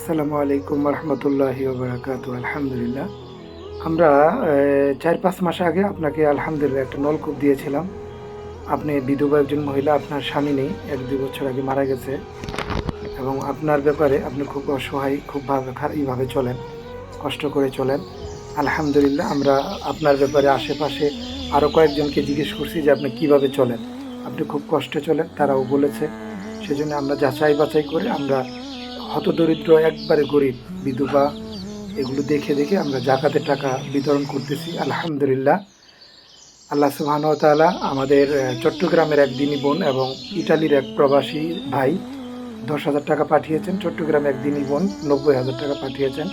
আসসালামু আলাইকুম রহমতুল্লাহি ওয়া আলহামদুলিল্লাহ। আমরা ৪-৫ মাস আগে আপনাকে আলহামদুলিল্লাহ একটা নলকূপ দিয়েছিলাম। আপনি বিধবা একজন মহিলা, আপনার স্বামী নেই, ১-২ বছর আগে মারা গেছে এবং আপনার ব্যাপারে আপনি খুব অসহায়, এইভাবে চলেন, কষ্ট করে চলেন। আলহামদুলিল্লাহ আমরা আপনার ব্যাপারে আশেপাশে আরও কয়েকজনকে জিজ্ঞেস করছি যে আপনি কিভাবে চলেন। আপনি খুব কষ্টে চলেন, তারাও বলেছে। সেজন্য আমরা যাচাই বাছাই করে আমরা হতদরিদ্র, একবারে গরিব, বিধবা, এগুলো দেখে দেখে আমরা জাকাতের টাকা বিতরণ করতেছি আলহামদুলিল্লাহ। আল্লাহ সুবহানাহু ওয়া তাআলা আমাদের চট্টগ্রামের এক দিনী বোন এবং ইটালির এক প্রবাসী ভাই ১০,০০০ টাকা পাঠিয়েছেন। চট্টগ্রামে এক দিনী বোন ৯০,০০০ টাকা পাঠিয়েছেন।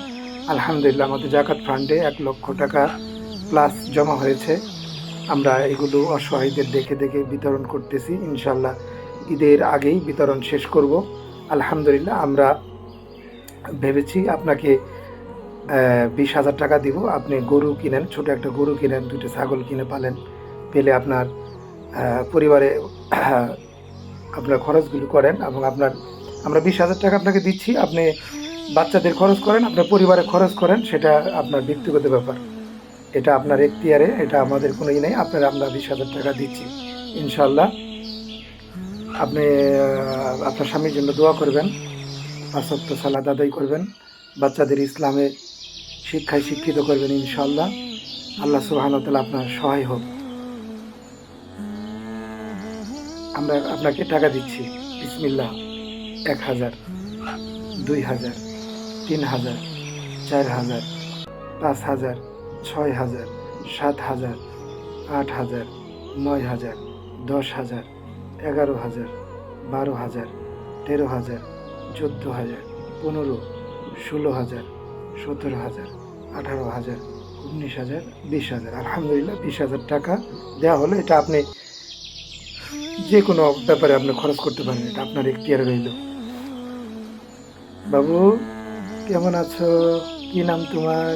আলহামদুলিল্লাহ আমাদের জাকাত ফান্ডে ১,০০,০০০ টাকা প্লাস জমা হয়েছে। আমরা এগুলো অসহায়দের দেখে দেখে বিতরণ করতেছি। ইনশাল্লাহ ঈদের আগেই বিতরণ শেষ করব। আলহামদুলিল্লাহ আমরা ভেবেছি আপনাকে ২০,০০০ টাকা দিব। আপনি গরু কিনেন, ছোট একটা গরু কিনেন, ২টা ছাগল কিনে পালেন, পেলে আপনার পরিবারে আপনার খরচগুলো করেন এবং আমরা ২০,০০০ টাকা আপনাকে দিচ্ছি। আপনি বাচ্চাদের খরচ করেন, আপনার পরিবারে খরচ করেন, সেটা আপনার ব্যক্তিগত ব্যাপার। এটা আপনার এখতিয়ারে, এটা আমাদের কোনো নেই। আমরা ২০,০০০ টাকা দিচ্ছি ইনশাল্লাহ। আপনি আপনার স্বামীর জন্য দোয়া করবেন, ৫ ওয়াক্ত সালাত আদায় করবেন, বাচ্চাদের ইসলামে শিক্ষায় শিক্ষিত করবেন ইনশাল্লাহ। আল্লাহ সুবহানাহু ওয়া তাআলা আপনার সহায় হোক। আমরা আপনাকে টাকা দিচ্ছি। বিসমিল্লাহ। ১,০০০, ২,০০০, ৩,০০০, ৪,০০০, ৫,০০০, ৬,০০০, ৭,০০০, ৮,০০০, ৯,০০০, ১০,০০০, ১১,০০০, ১২,০০০, ১৩,০০০, ১৪,০০০, ১৫,০০০, ১৬,০০০, ১৭,০০০, ১৮,০০০, ১৯,০০০, ২০,০০০। আলহামদুলিল্লাহ ২০,০০০ টাকা দেওয়া হলো। এটা আপনি যে কোনো ব্যাপারে আপনি খরচ করতে পারেন, এটা আপনার এখতিয়ারে রইল। বাবু কেমন আছো? কি নাম তোমার?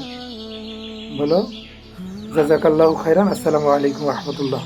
বলো। জাযাকাল্লাহু খাইরান। আসসালামু আলাইকুম রহমতুল্লাহ।